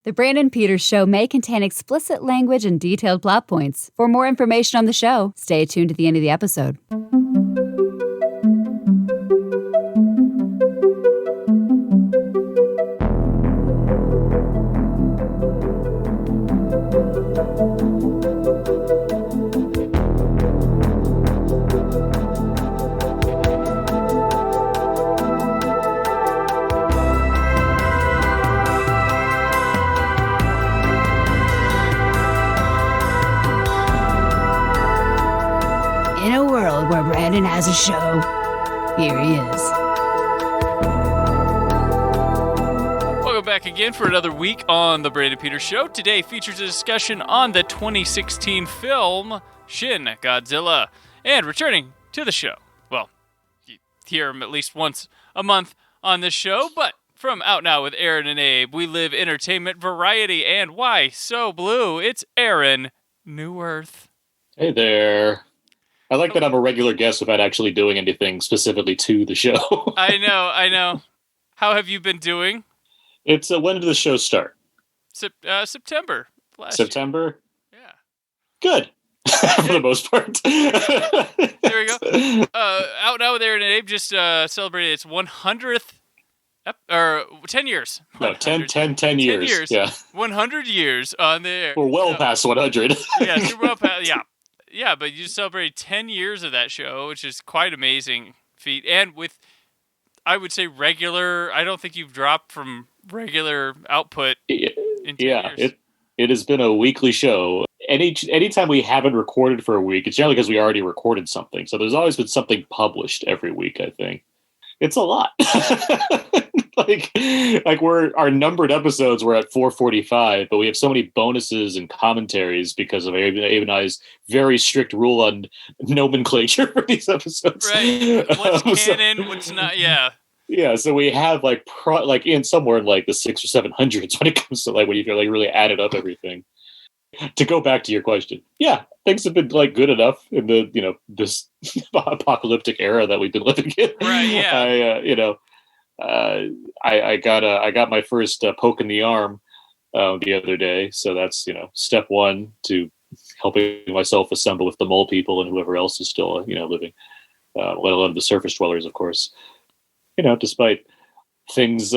The Brandon Peters Show may contain explicit language and detailed plot points. For more information on the show, stay tuned to the end of the episode. In a world where Brandon has a show, here he is. Welcome back again for another week on the Brandon Peters Show. Today features a discussion on the 2016 film Shin Godzilla. And returning to the show, well, you hear him at least once a month on this show, but from Out Now with Aaron and Abe, we live entertainment, variety, and why So Blu, it's Aaron Neuwirth. Hey there. I like that I'm a regular guest without actually doing anything specifically to the show. I know. How have you been doing? It's when did the show start? September. September? Yeah. Good. For the most part. There we go. Out Now with Aaron and Abe just celebrated its 100th, or 10 years. No, 10 years. Yeah. 100 years on the air. We're well past 100. Yes, you're well past, yeah. Yeah, but you celebrated 10 years of that show, which is quite amazing feat. And with, I would say, I don't think you've dropped from regular output in 10 years. It has been a weekly show. Anytime we haven't recorded for a week, it's generally because we already recorded something. So there's always been something published every week, I think. It's a lot. like our numbered episodes were at 445, but we have so many bonuses and commentaries because of Abe and I's very strict rule on nomenclature for these episodes. Right. What's canon, what's not, yeah. Yeah, so we have in somewhere in like the 600s or 700s when it comes to like when you really added up everything. To go back to your question, yeah, things have been like good enough in the this apocalyptic era that we've been living in. Right. Yeah. I got my first poke in the arm the other day, so that's step one to helping myself assemble with the mole people and whoever else is still living, let alone the surface dwellers, of course. Despite things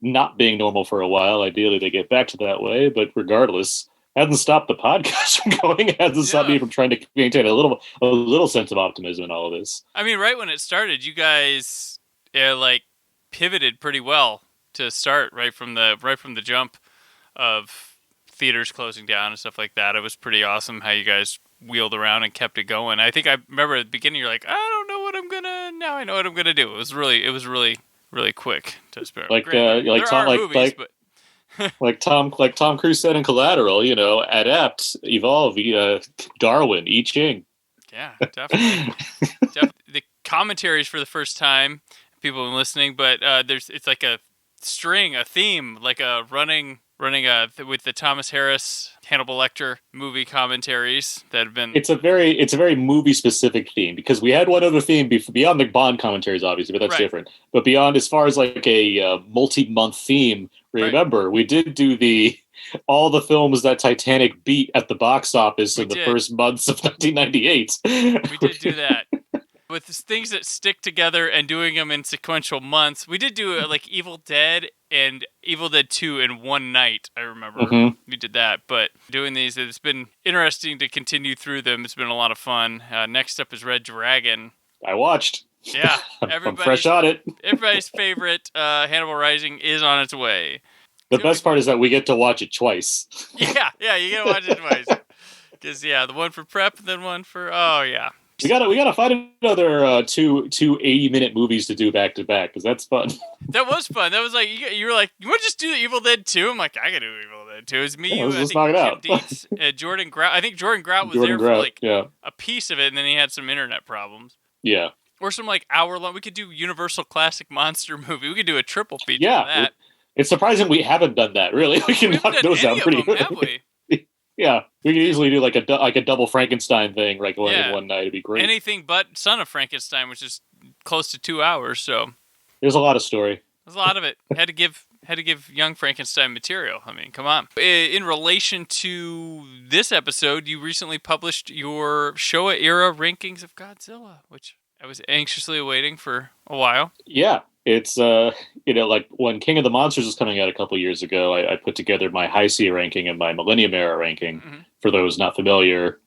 not being normal for a while, ideally they get back to that way, but regardless. Hasn't stopped the podcast from going. It hasn't stopped me from trying to maintain a little sense of optimism in all of this. I mean, right when it started, you guys pivoted pretty well to start right from the jump of theaters closing down and stuff like that. It was pretty awesome how you guys wheeled around and kept it going. I think I remember at the beginning you're like, now I know what I'm gonna do. It was really quick to spare. Like Tom Cruise said in Collateral, adapt, evolve, Darwin, I Ching. Yeah, definitely. The commentaries for the first time, people have been listening, but it's like a theme, like a running with the Thomas Harris, Hannibal Lecter movie commentaries that have been. It's a very movie specific theme because we had one other theme beyond the Bond commentaries, obviously, but that's different. But beyond, as far as like a multi-month theme. Remember, we did do all the films that Titanic beat at the box office in the first months of 1998. We did do that. With things that stick together and doing them in sequential months. We did do like Evil Dead and Evil Dead 2 in one night, I remember. Mm-hmm. We did that. But doing these, it's been interesting to continue through them. It's been a lot of fun. Next up is Red Dragon. I watched. Yeah, I'm fresh on it. Everybody's favorite Hannibal Rising is on its way. The best part is that we get to watch it twice. Yeah, you get to watch it twice. Because the one for prep, and then one for We gotta find another two 80-minute movies to do back to back because that's fun. That was fun. That was like you were like, you want to just do the Evil Dead 2? I'm like, I can do Evil Dead 2. It's me, let's knock it out. Dietz, Jordan Grout. I think Jordan Grout was there for a piece of it, and then he had some internet problems. Yeah. Or some like hour long. We could do Universal Classic Monster Movie. We could do a triple feature of that. It's surprising we haven't done that. Really, we can knock those out pretty quick. Have we? Yeah, we could easily do like a double Frankenstein thing, like in one night. It'd be great. Anything but Son of Frankenstein, which is close to 2 hours. So there's a lot of story. There's a lot of it. Had to give young Frankenstein material. I mean, come on. In relation to this episode, you recently published your Showa era rankings of Godzilla, which I was anxiously awaiting for a while. Yeah, it's like when King of the Monsters was coming out a couple years ago, I put together my Heisei ranking and my Millennium Era ranking. Mm-hmm. For those not familiar,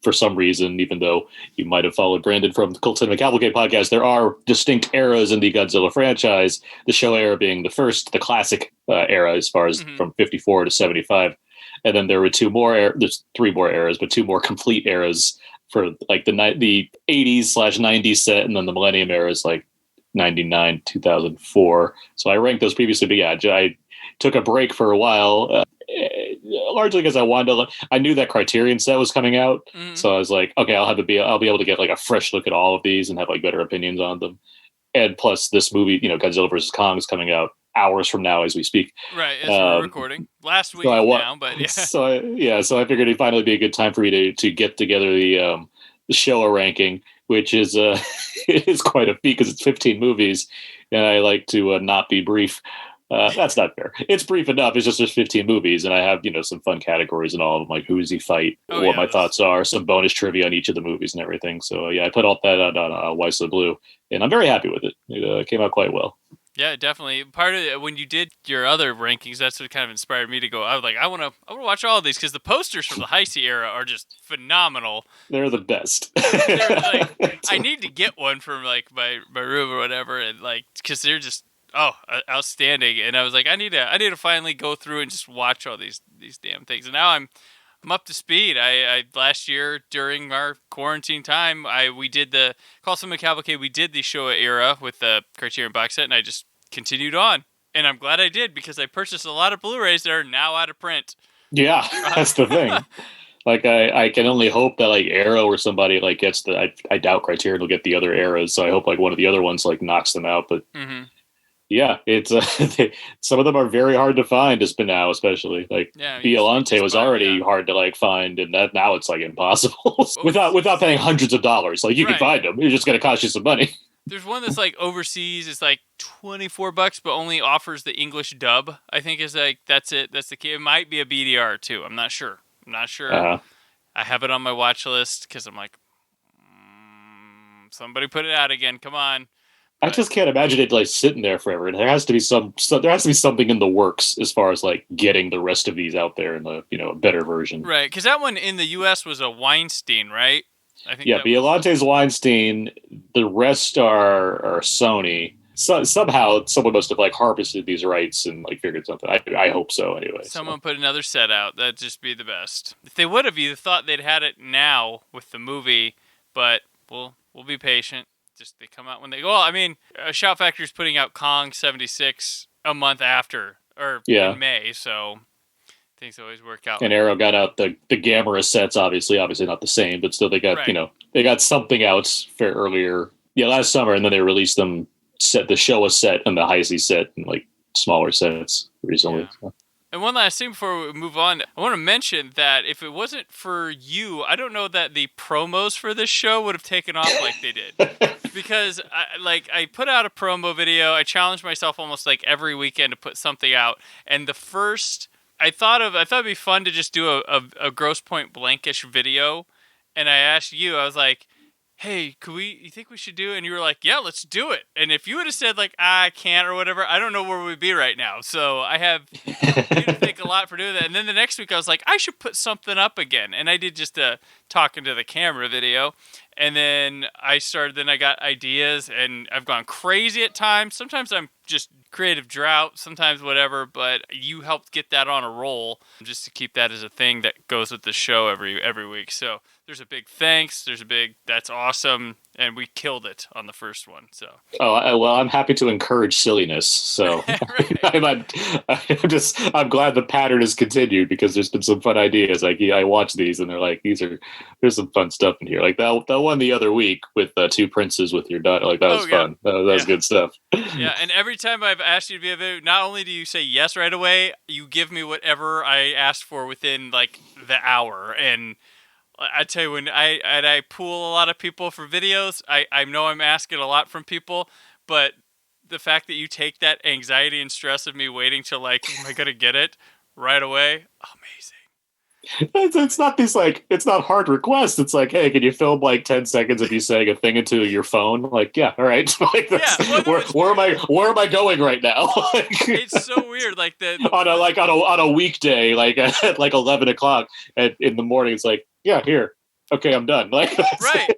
for some reason, even though you might have followed Brandon from the Cult Cinema Cavalcade podcast, there are distinct eras in the Godzilla franchise. The Showa era being the first, the classic era, as far as from 54 to 75, and then there were there's three more eras, but two more complete eras for like the 80s/90s set, and then the Millennium era is like 99, 2004. So I ranked those previously, but yeah, I took a break for a while, largely because I knew that Criterion set was coming out. So I was like, okay, I'll be able to get like a fresh look at all of these and have like better opinions on them. And plus this movie, Godzilla vs. Kong is coming out hours from now as we speak. Right, as we're recording. Last week now, but yeah. So I figured it'd finally be a good time for me to get together the Showa ranking, which is it is quite a feat because it's 15 movies, and I like to not be brief. That's not fair. It's brief enough. It's just there's 15 movies, and I have some fun categories and all of them, like who does he fight, what my thoughts are, some bonus trivia on each of the movies and everything. So I put all that on So Blu, and I'm very happy with it. It came out quite well. Yeah, definitely. Part of it, when you did your other rankings, that's what kind of inspired me to go. I was like, I want to watch all of these because the posters from the Heisei era are just phenomenal. They're the best. They're like, I need to get one from like my room or whatever, and like because they're just outstanding. And I was like, I need to finally go through and just watch all these damn things. And now I'm up to speed. I last year during our quarantine time, we did the Call Cinema Cavalcade. We did the Showa era with the Criterion box set, and I just continued on. And I'm glad I did because I purchased a lot of Blu-rays that are now out of print. Yeah, that's the thing. Like I can only hope that like Arrow or somebody like gets the. I doubt Criterion will get the other eras, so I hope like one of the other ones like knocks them out. But. Yeah, it's some of them are very hard to find now, especially like Biollante was already hard to like find, and that now it's like impossible without paying hundreds of dollars. Like you can find them, it's just going to cost you some money. There's one that's like overseas. It's like $24, but only offers the English dub. I think is like that's it. That's the key. It might be a BDR too. I'm not sure. I have it on my watch list because I'm like, somebody put it out again. Come on. I just can't imagine it like sitting there forever. There has to be something in the works as far as like getting the rest of these out there in a a better version. Right, because that one in the U.S. was a Weinstein, right? I think. Yeah, Biollante's Weinstein. The rest are Sony. So somehow someone must have like harvested these rights and like figured something. I hope so anyway. Someone put another set out. That'd just be the best. If they would have, you'd thought they'd had it now with the movie, but we'll be patient. Just they come out when they go. Well, I mean, Shout Factory's putting out Kong 76 a month after, or in May, so things always work out. And Arrow got out the Gamera sets, obviously not the same, but still they got they got something out earlier, last summer, and then they released the Showa set and the Heisei set and like smaller sets recently. Yeah. So. And one last thing before we move on, I want to mention that if it wasn't for you, I don't know that the promos for this show would have taken off like they did. Because I put out a promo video. I challenged myself almost like every weekend to put something out. And the first, I thought it'd be fun to just do a Gross Point Blankish video. And I asked you, I was like, hey, you think we should do it? And you were like, yeah, let's do it. And if you would have said like, I can't or whatever, I don't know where we'd be right now. So I have you to thank a lot for doing that. And then the next week I was like, I should put something up again. And I did just a talking to the camera video. And then I got ideas and I've gone crazy at times. Sometimes I'm just creative drought, sometimes whatever, but you helped get that on a roll just to keep that as a thing that goes with the show every week. So there's a big thanks. That's awesome. And we killed it on the first one. So. Well, I'm happy to encourage silliness. So I'm glad the pattern has continued because there's been some fun ideas. Like I watch these and they're like, there's some fun stuff in here. Like that one the other week with Two Princes with your daughter. Like that was fun. That was good stuff. Yeah. And every time I've asked you to be a video, not only do you say yes right away, you give me whatever I asked for within like the hour. And I tell you, when I pool a lot of people for videos, I know I'm asking a lot from people, but the fact that you take that anxiety and stress of me waiting till like, am I gonna get it right away? Amazing. It's not these like, it's not hard requests. It's like, hey, can you film like 10 seconds of you saying a thing into your phone? Like, yeah, all right. Like, where am I going right now? Like, it's so weird. Like on a weekday, like at like 11 o'clock in the morning, it's like, yeah, here. Okay, I'm done. Like, right.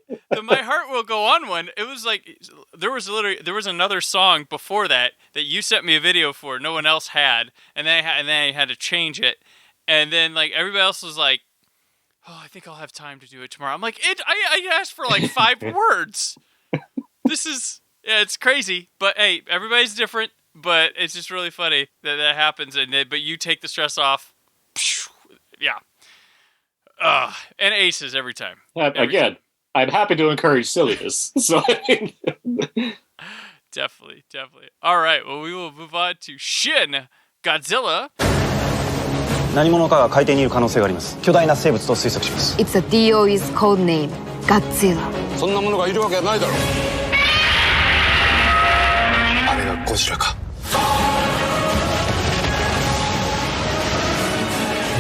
My Heart Will Go On one. It was like there was another song before that you sent me a video for. No one else had, and then I had to change it. And then, like, everybody else was like, oh, I think I'll have time to do it tomorrow. I'm like, I asked for, like, 5 words. It's crazy. But, hey, everybody's different. But it's just really funny that happens. But you take the stress off. Yeah. And aces every time. Again, I'm happy to encourage silliness. So, Definitely. All right. Well, we will move on to Shin Godzilla. 何者かが海底にいる可能性があります。巨大な生物と推測します。 It's a DOE's code name, Godzilla. そんなものがいるわけはないだろう。あれがゴジラか。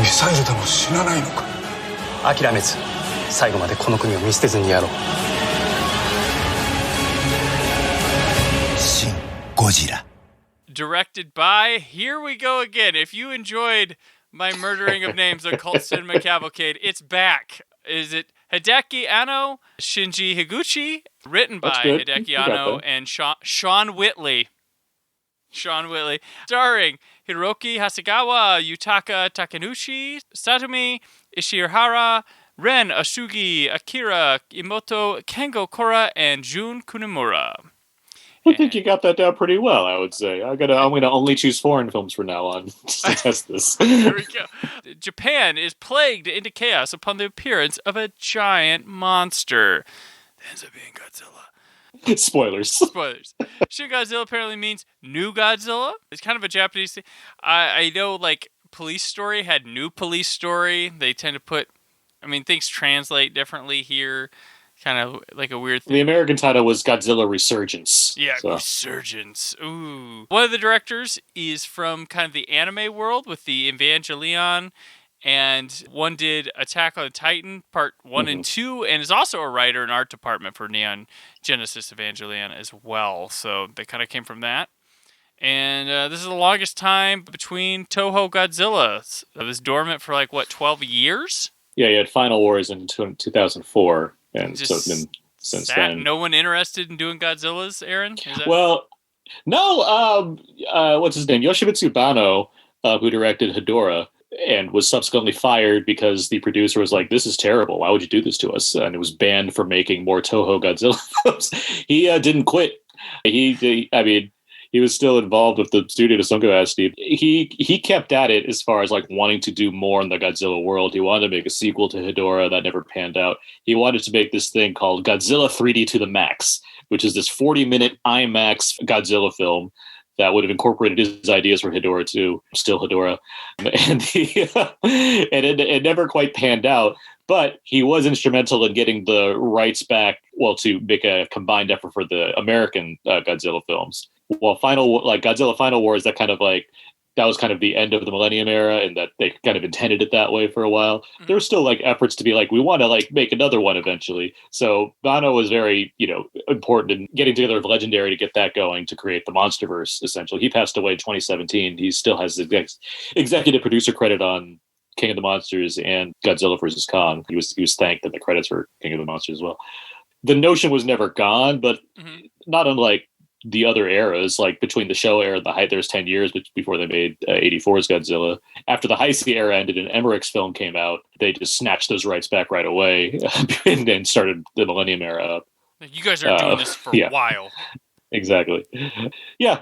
ミサイルでも死なないのか。諦めず、最後までこの国を見捨てずにやろう。シン・ゴジラ。 Directed by, here we go again. If you enjoyed my murdering of names, Occult Cinema Cavalcade, it's back. Is it Hideki Anno, Shinji Higuchi? Written by Hideki Anno and Sean Whitley. Starring Hiroki Hasegawa, Yutaka Takenushi, Satomi Ishihara, Ren Asugi, Akira Imoto, Kengo Kora, and Jun Kunimura. I think you got that down pretty well, I would say. I'm gonna only choose foreign films from now on to test this. There we go. Japan is plagued into chaos upon the appearance of a giant monster. That ends up being Godzilla. Spoilers. Shin Godzilla apparently means New Godzilla. It's kind of a Japanese thing. I know, like, Police Story had New Police Story. They tend to put, things translate differently here. Kind of like a weird thing. The American title was Godzilla Resurgence. Yeah, so. Resurgence. Ooh. One of the directors is from kind of the anime world with the Evangelion, and one did Attack on Titan Part 1 and 2, and is also a writer in art department for Neon Genesis Evangelion as well. So they kind of came from that. And this is the longest time between Toho Godzillas. It was dormant for 12 years? Yeah, you had Final Wars in 2004. And just so since then, no one interested in doing Godzillas, Aaron? Well, no. What's his name? Yoshimitsu Banno, who directed Hedorah, and was subsequently fired because the producer was like, "This is terrible. Why would you do this to us?" And it was banned from making more Toho Godzilla films. He didn't quit. He was still involved with the studio to some capacity. He kept at it as far as wanting to do more in the Godzilla world. He wanted to make a sequel to Hedorah that never panned out. He wanted to make this thing called Godzilla 3D to the Max, which is this 40-minute IMAX Godzilla film that would have incorporated his ideas for Hedorah 2, still Hedorah. And it never quite panned out. But he was instrumental in getting the rights back, to make a combined effort for the American Godzilla films. Well, Godzilla Final Wars, that was kind of the end of the Millennium Era, and that they kind of intended it that way for a while. There were still efforts to be we want to make another one eventually. So Banno was very, important in getting together with Legendary to get that going, to create the MonsterVerse, essentially. He passed away in 2017. He still has the executive producer credit on King of the Monsters and Godzilla vs. Kong. He was thanked in the credits for King of the Monsters as well. The notion was never gone, but not unlike the other eras, between the Showa era and the Heisei, there's 10 years before they made 84's Godzilla. After the Heisei era ended and Emmerich's film came out, they just snatched those rights back right away and then started the Millennium Era up. You guys are doing this for a while. Exactly. Yeah,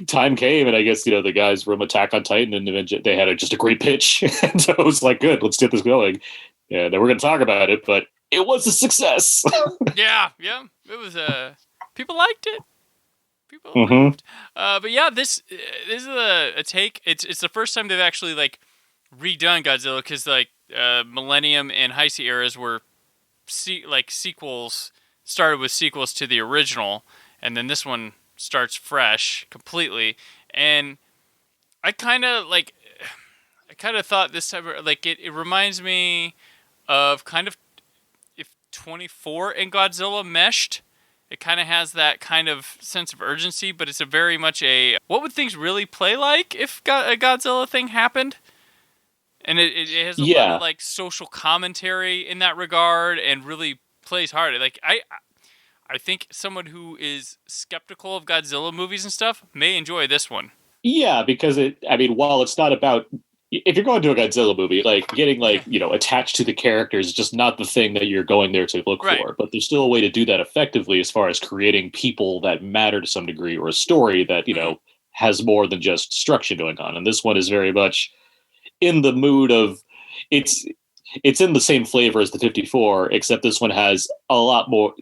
time came, and I guess the guys from Attack on Titan and they had just a great pitch, and so it was good. Let's get this going. Yeah, then we're going to talk about it, but it was a success. yeah, it was. People liked it. But yeah, this is a take. It's the first time they've actually redone Godzilla, because Millennium and Heisei eras were sequels, started with sequels to the original. And then this one starts fresh completely. And I kind of thought this time, like, it reminds me of kind of if 24 and Godzilla meshed. It kind of has that kind of sense of urgency, but it's a very much a, what would things really play like if a Godzilla thing happened? And it has a lot of like social commentary in that regard, and really plays hard. Like I think someone who is skeptical of Godzilla movies and stuff may enjoy this one. Yeah, because while it's not about, if you're going to a Godzilla movie, like getting like, attached to the characters is just not the thing that you're going there to look for. But there's still a way to do that effectively as far as creating people that matter to some degree, or a story that, has more than just destruction going on. And this one is very much in the mood of, it's in the same flavor as the 54, except this one has a lot more.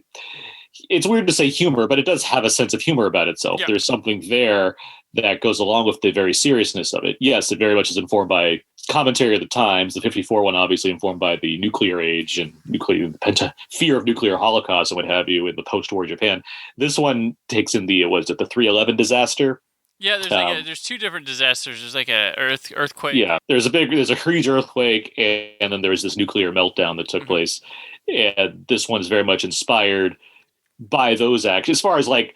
It's weird to say humor, but it does have a sense of humor about itself. Yeah. There's something there that goes along with the very seriousness of it. Yes, it very much is informed by commentary of the times. The 54 one obviously informed by the nuclear age and fear of nuclear holocaust and what have you in the post-war Japan. This one takes in the 3/11 disaster. Yeah, there's two different disasters. There's like a earthquake. Yeah, there's a huge earthquake, and then there's this nuclear meltdown that took place. And this one's very much inspired by those actions. As far as like,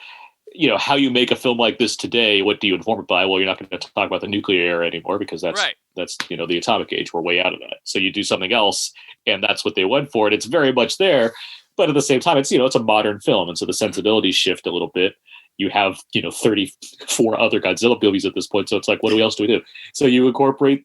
how you make a film like this today, what do you inform it by? Well, you're not going to talk about the nuclear era anymore, because that's the atomic age. We're way out of that. So you do something else, and that's what they went for. And it's very much there, but at the same time, it's it's a modern film, and so the sensibilities shift a little bit. You have 34 other Godzilla movies at this point, so it's like, what else do we do? So you incorporate,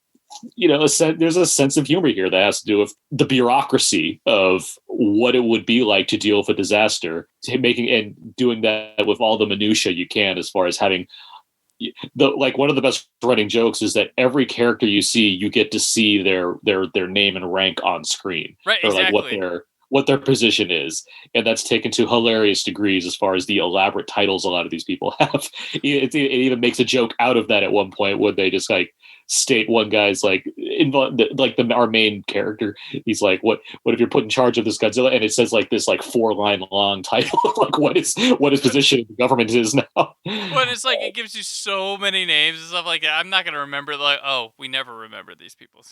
there's a sense of humor here that has to do with the bureaucracy of what it would be like to deal with a disaster, and doing that with all the minutia you can, as far as having one of the best running jokes is that every character you see, you get to see their name and rank on screen, right? Or exactly. like what their position is, and that's taken to hilarious degrees as far as the elaborate titles a lot of these people have. It even makes a joke out of that at one point, where they just like state one guy's like our main character. He's like, what if you're put in charge of this Godzilla? And it says like this 4-line long title, like what his position in the government is now. Well, it's like it gives you so many names and stuff like that. I'm not gonna remember. Like, oh, we never remember these people.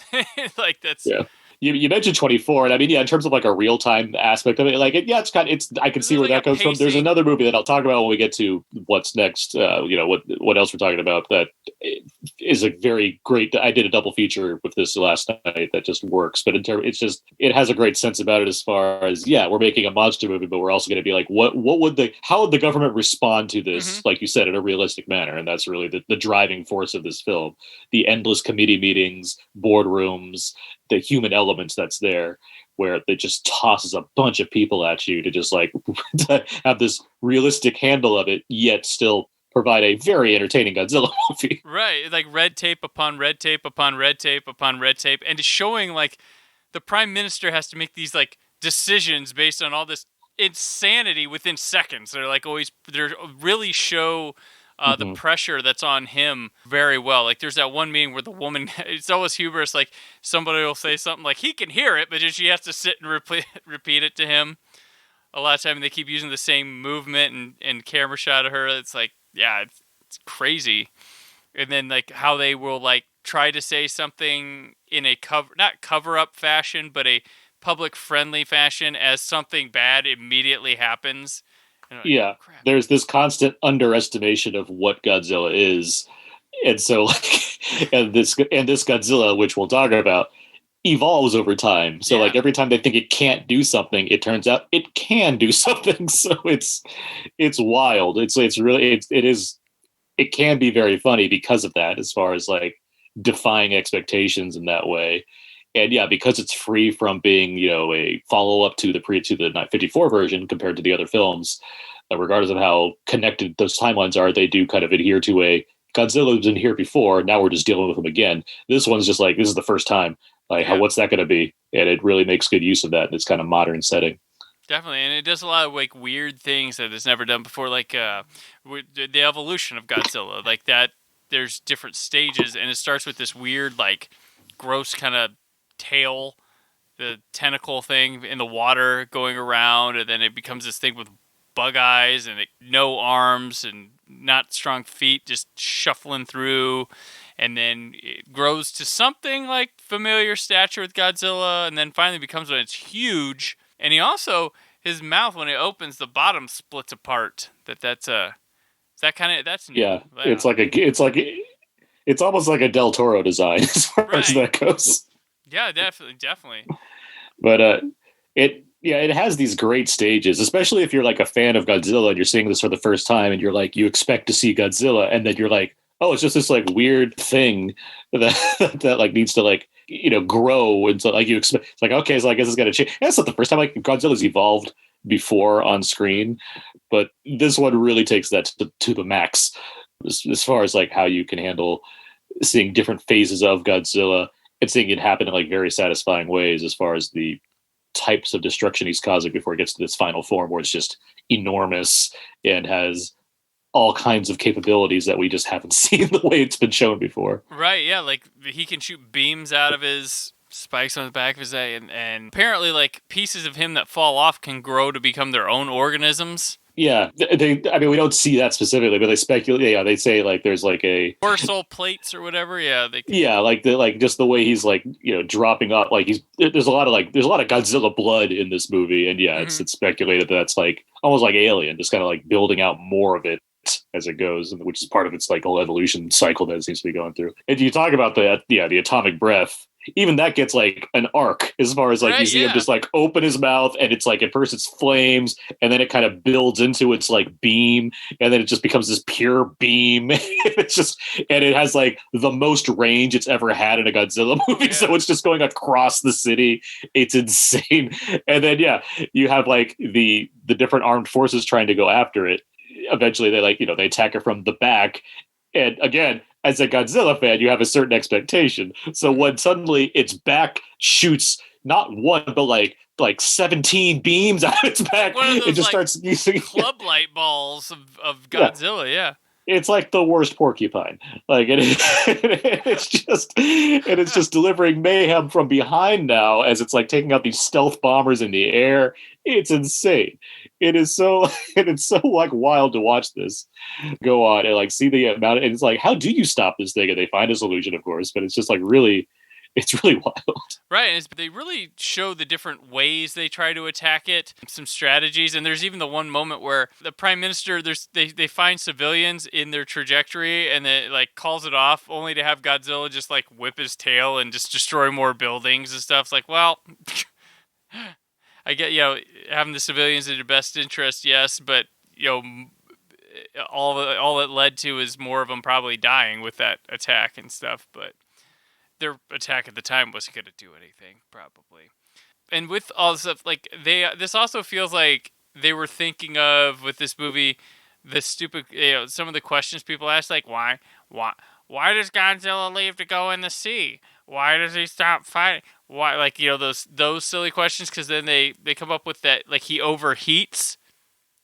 Like that's. Yeah. You mentioned 24, and in terms of like a real time aspect of it, like I can see where that comes from. There's another movie that I'll talk about when we get to what's next. What else we're talking about that is a very great. I did a double feature with this last night that just works, but it has a great sense about it as far as we're making a monster movie, but we're also going to be like, how would the government respond to this? Like you said, in a realistic manner, and that's really the driving force of this film. The endless committee meetings, boardrooms, the human elements that's there, where it just tosses a bunch of people at you to just like to have this realistic handle of it, yet still provide a very entertaining Godzilla movie. Right, like red tape upon red tape upon red tape upon red tape, and showing like the prime minister has to make these like decisions based on all this insanity within seconds. They're really show the pressure that's on him very well. Like there's that one meeting where the woman, it's always humorous, like somebody will say something like he can hear it, but she has to sit and repeat it to him. A lot of time they keep using the same movement and camera shot of her. It's like, it's crazy. And then like how they will like try to say something in a not cover up fashion, but a public friendly fashion as something bad immediately happens. Like, there's this constant underestimation of what Godzilla is, and so and this Godzilla, which we'll talk about, evolves over time. So like every time they think it can't do something, it turns out it can do something. So it's wild. It can be very funny because of that, as far as like defying expectations in that way. And because it's free from being, a follow-up to the 54 version compared to the other films, regardless of how connected those timelines are, they do kind of adhere to a Godzilla's been here before, now we're just dealing with him again. This one's just like, this is the first time. Like, what's that going to be? And it really makes good use of that in its kind of modern setting. Definitely, and it does a lot of like weird things that it's never done before, like the evolution of Godzilla. Like that, there's different stages, and it starts with this weird, like, gross kind of tail, the tentacle thing in the water going around, and then it becomes this thing with bug eyes and no arms and not strong feet, just shuffling through, and then it grows to something like familiar stature with Godzilla, and then finally becomes when it's huge. And he also, his mouth, when it opens, the bottom splits apart. That's new. Yeah, it's almost like a Del Toro design as far as that goes. Yeah, definitely. But it has these great stages, especially if you're like a fan of Godzilla and you're seeing this for the first time and you're like, you expect to see Godzilla, and then you're like, oh, it's just this like weird thing that like needs to like, grow. And so like you expect, it's like, okay, so I guess it's gonna change. And that's not the first time like Godzilla's evolved before on screen, but this one really takes that to the max as far as like how you can handle seeing different phases of Godzilla and seeing it happen in like very satisfying ways as far as the types of destruction he's causing before it gets to this final form where it's just enormous and has all kinds of capabilities that we just haven't seen the way it's been shown before. Right, yeah, like he can shoot beams out of his spikes on the back of his head, and apparently like pieces of him that fall off can grow to become their own organisms. Yeah, we don't see that specifically, but they speculate. Yeah, they say like there's like a dorsal plates or whatever. Yeah, just the way he's like dropping off. Like there's a lot of Godzilla blood in this movie, and it's speculated that that's like almost like Alien, just kind of like building out more of it as it goes, which is part of its like whole evolution cycle that it seems to be going through. And you talk about the atomic breath. Even that gets like an arc as far as like you see him just like open his mouth and it's like at first it's flames and then it kind of builds into its like beam and then it just becomes this pure beam. And it has like the most range it's ever had in a Godzilla movie. So it's just going across the city. It's insane. And then you have like the different armed forces trying to go after it. Eventually they they attack it from the back. And again, as a Godzilla fan, you have a certain expectation. So when suddenly its back shoots not one, but like 17 beams out of its back, it just starts using club light balls of Godzilla. Yeah. It's like the worst porcupine. Like it's just delivering mayhem from behind now as it's like taking out these stealth bombers in the air. It's insane. It's so like wild to watch this go on and like see the amount. And it's like, how do you stop this thing? And they find a solution, of course, but it's just like it's really wild. Right, and they really show the different ways they try to attack it, some strategies, and there's even the one moment where the Prime Minister, they find civilians in their trajectory, and it like calls it off, only to have Godzilla just like whip his tail and just destroy more buildings and stuff. It's like, well, I get, having the civilians in your best interest, yes, but all it led to is more of them probably dying with that attack and stuff, but their attack at the time wasn't going to do anything, probably. And with all this stuff, like this also feels like they were thinking of with this movie, the stupid, some of the questions people ask, like why does Godzilla leave to go in the sea? Why does he stop fighting? Why, like those silly questions? Because then they come up with that, like he overheats,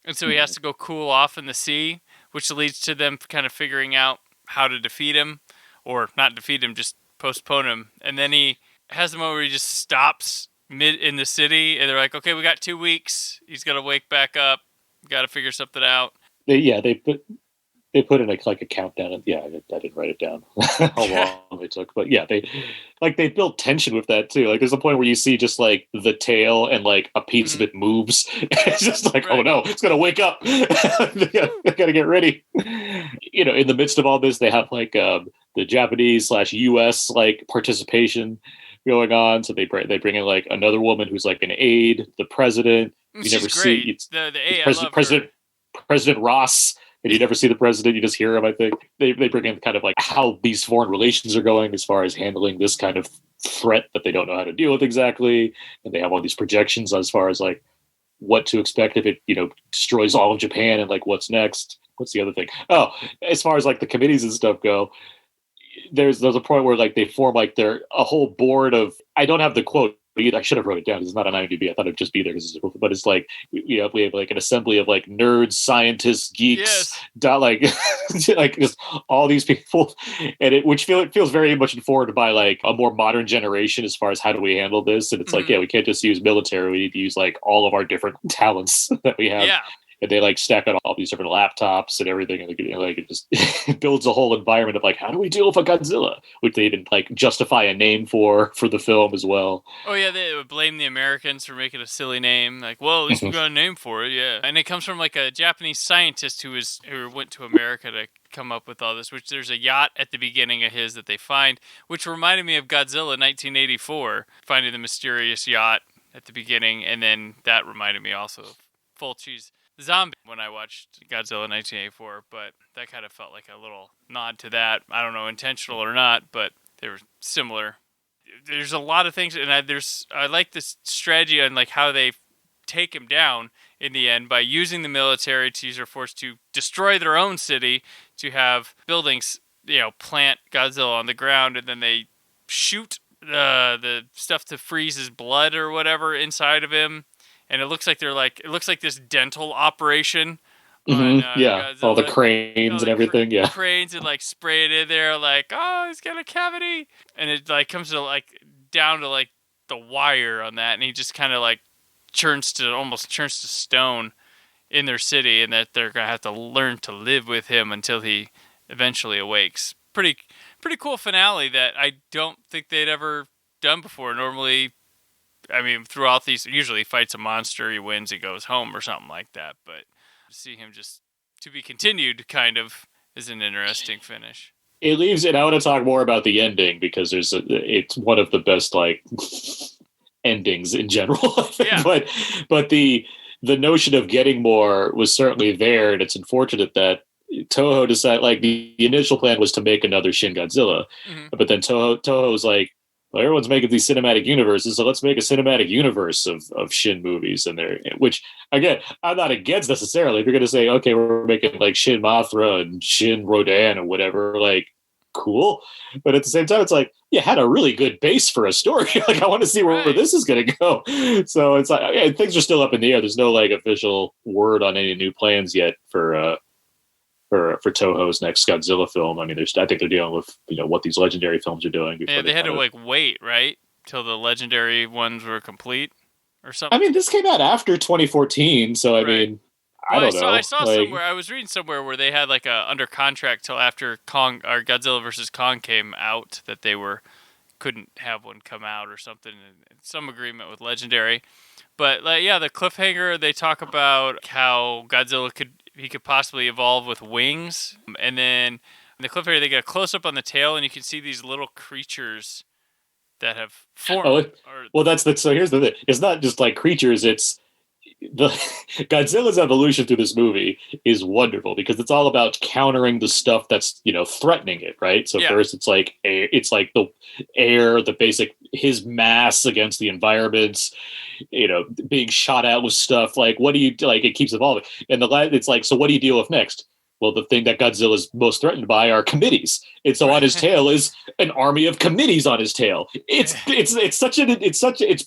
and so he has to go cool off in the sea, which leads to them kind of figuring out how to defeat him, or not defeat him, just postpone him. And then he has a moment where he just stops mid in the city, and they're like, okay, we got 2 weeks. He's got to wake back up. Got to figure something out. They put in like a countdown. And I didn't write it down how long it took, but they built tension with that too. Like there's a point where you see just like the tail and like a piece of it moves. It's just like, oh no, it's gonna wake up. They gotta get ready. In the midst of all this, they have like the Japanese / US like participation going on. So they bring in like another woman who's like an aide, the president. You She's never great. see the aide. President Ross. And you never see the president, you just hear him, I think. They bring in kind of like how these foreign relations are going as far as handling this kind of threat that they don't know how to deal with exactly. And they have all these projections as far as like what to expect if it, destroys all of Japan and like what's next. What's the other thing? Oh, as far as like the committees and stuff go, there's a point where like they form like a whole board of, I don't have the quote, I should have wrote it down. It's not on IMDb. I thought it'd just be there but it's like we have like an assembly of like nerds, scientists, geeks, like like just all these people, and it feels very much informed by like a more modern generation as far as how do we handle this. And it's like we can't just use military. We need to use like all of our different talents that we have and they like stack on all these different laptops and everything, and like it just it builds a whole environment of like, how do we deal with a Godzilla, which they even like justify a name for the film as well. Oh yeah, they would blame the Americans for making a silly name. Like, well, at least we got a name for it, yeah. And it comes from like a Japanese scientist who went to America to come up with all this. Which there's a yacht at the beginning of his that they find, which reminded me of Godzilla 1984, finding the mysterious yacht at the beginning, and then that reminded me also of Fulci's Zombie when I watched Godzilla 1984. But that kind of felt like a little nod to that. I don't know, intentional or not, but they were similar. There's a lot of things, and I like this strategy on like how they take him down in the end by using the military to use their force to destroy their own city, to have buildings, plant Godzilla on the ground, and then they shoot the stuff to freeze his blood or whatever inside of him, and it looks like this dental operation. Yeah, all the cranes and everything. Yeah, cranes and like spray it in there, like, oh, he's got a cavity, and it like comes to like down to like the wire on that, and he just kind of like almost turns to stone in their city, and that they're gonna have to learn to live with him until he eventually awakes. Pretty cool finale that I don't think they'd ever done before. Normally, I mean, throughout these, usually he fights a monster, he wins, he goes home or something like that, but see him just to be continued kind of is an interesting finish. It leaves it. I want to talk more about the ending because it's one of the best like endings in general. Yeah. But the notion of getting more was certainly there, and it's unfortunate that Toho decided, like, the initial plan was to make another Shin Godzilla, but then Toho was like, well, everyone's making these cinematic universes, so let's make a cinematic universe of Shin movies. And which, again, I'm not against necessarily. If you're going to say, okay, we're making like Shin Mothra and Shin Rodan and whatever, like, cool. But at the same time, it's like, you had a really good base for a story. Like, I want to see where this is going to go. So it's like, things are still up in the air. There's no like official word on any new plans yet for Toho's next Godzilla film. I mean, I think they're dealing with what these legendary films are doing. Yeah, they had to like wait, right, till the legendary ones were complete or something. I mean, this came out after 2014, so I mean, I don't know. I saw somewhere. I was reading somewhere where they had like a under contract till after Kong or Godzilla versus Kong came out that they couldn't have one come out or something. Some agreement with Legendary, but the cliffhanger, they talk about how Godzilla could possibly evolve with wings, and then in the cliffhanger they get a close up on the tail, and you can see these little creatures that have formed. So here's the thing: it's not just like creatures; it's the Godzilla's evolution through this movie is wonderful because it's all about countering the stuff that's threatening it, right? So first it's like the air, the basic his mass against the environments, being shot out with stuff. Like, what do you like? It keeps evolving, and it's like, so what do you deal with next? Well, the thing that Godzilla is most threatened by are committees. And so on his tail is an army of committees on his tail. It's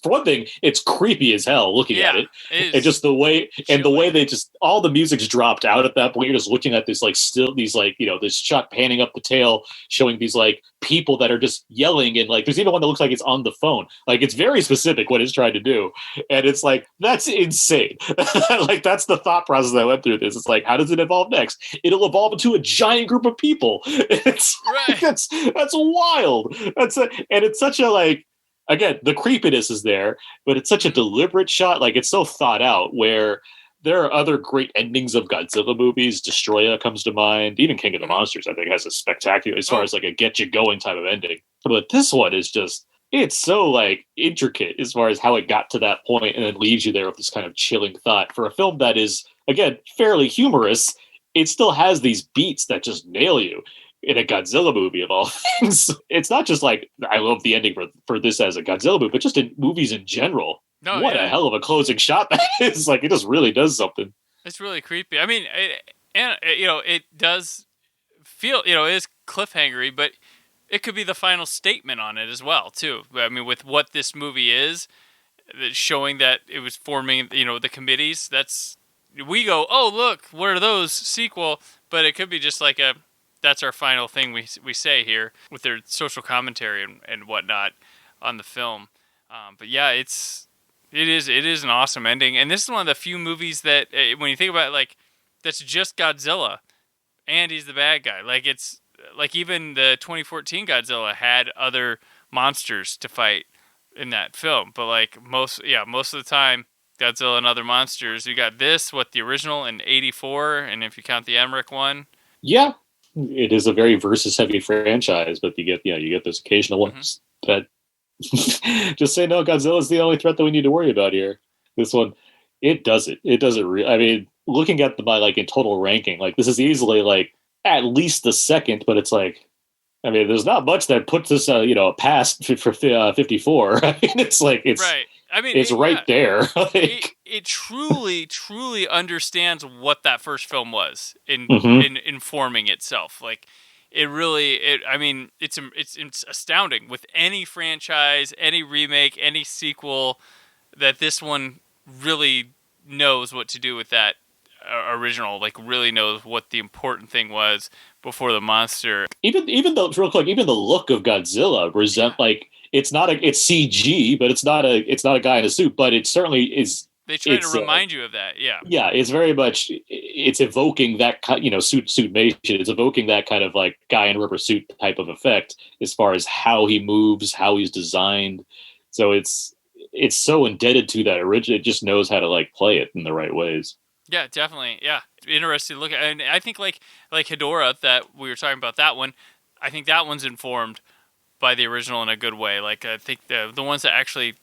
one thing. It's creepy as hell looking at it. And just the way, they just, all the music's dropped out at that point. You're just looking at this, like, still these, like, this shot panning up the tail, showing these, like, people that are just yelling. And, like, there's even one that looks like it's on the phone. Like, it's very specific what it's trying to do. And it's like, that's insane. Like, that's the thought process that went through this. It's like, how does it evolve next? It'll evolve into a giant group of people. It's right. That's wild. And it's such a, like, again, the creepiness is there, but it's such a deliberate shot. Like, it's so thought out, where there are other great endings of Godzilla movies. Destroya comes to mind. Even King of the Monsters, I think, has a spectacular, as far as like a get you going type of ending. But this one is just, it's so like intricate as far as how it got to that point, and then leaves you there with this kind of chilling thought. For a film that is, again, fairly humorous, it still has these beats that just nail you in a Godzilla movie of all things. It's not just like, I love the ending for this as a Godzilla movie, but just in movies in general. A hell of a closing shot that is. Like, it just really does something. It's really creepy. I mean, it does feel, it is cliffhangery, but it could be the final statement on it as well, too. I mean, with what this movie is, showing that it was forming, the committees, we go, oh, look, what are those? Sequel. But it could be just like that's our final thing we say here, with their social commentary and whatnot on the film. But yeah, it's It is an awesome ending, and this is one of the few movies that, when you think about it, like, that's just Godzilla, and he's the bad guy. Like, it's like even the 2014 Godzilla had other monsters to fight in that film, but like most of the time, Godzilla and other monsters. You got this, the original in '84, and if you count the Emmerich one, Yeah, it is a very versus heavy franchise, but you get those occasional ones that just say, no, Godzilla's the only threat that we need to worry about here. This one, it does it. It doesn't I mean, looking at my like in total ranking, like this is easily like at least the second, but it's like, I mean, there's not much that puts this, past for 54. I mean, it's like, it's right. I mean, it's right there. Like, it truly understands what that first film was in informing itself. Like, I mean, it's astounding with any franchise, any remake, any sequel, that this one really knows what to do with that original. Like, really knows what the important thing was before the monster. even though, real quick, even the look of Godzilla like, it's CG, but it's not a guy in a suit, but it certainly is. They try to remind you of that, yeah. Yeah, it's very much, it's evoking that suitmation. It's evoking that kind of like guy in rubber suit type of effect as far as how he moves, how he's designed. So it's so indebted to that original. It just knows how to like play it in the right ways. Yeah, definitely. Yeah, interesting to look at. And I think like Hedorah, that we were talking about, that one, I think that one's informed by the original in a good way. Like, I think the ones that actually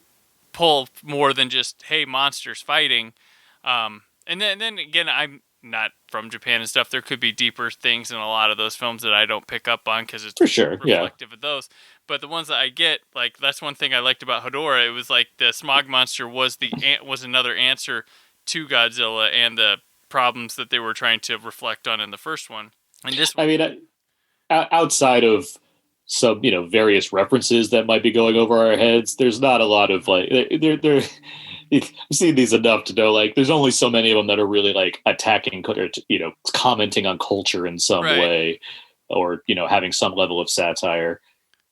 pull more than just, hey, monsters fighting. And then again, I'm not from Japan and stuff. There could be deeper things in a lot of those films that I don't pick up on because it's for sure reflective of those. But the ones that I get, like, that's one thing I liked about Hedorah. It was like the smog monster was another answer to Godzilla and the problems that they were trying to reflect on in the first one. And this one, I mean, outside of some, various references that might be going over our heads, there's not a lot of like, I've seen these enough to know, like, there's only so many of them that are really like attacking or, commenting on culture in some way, or, having some level of satire.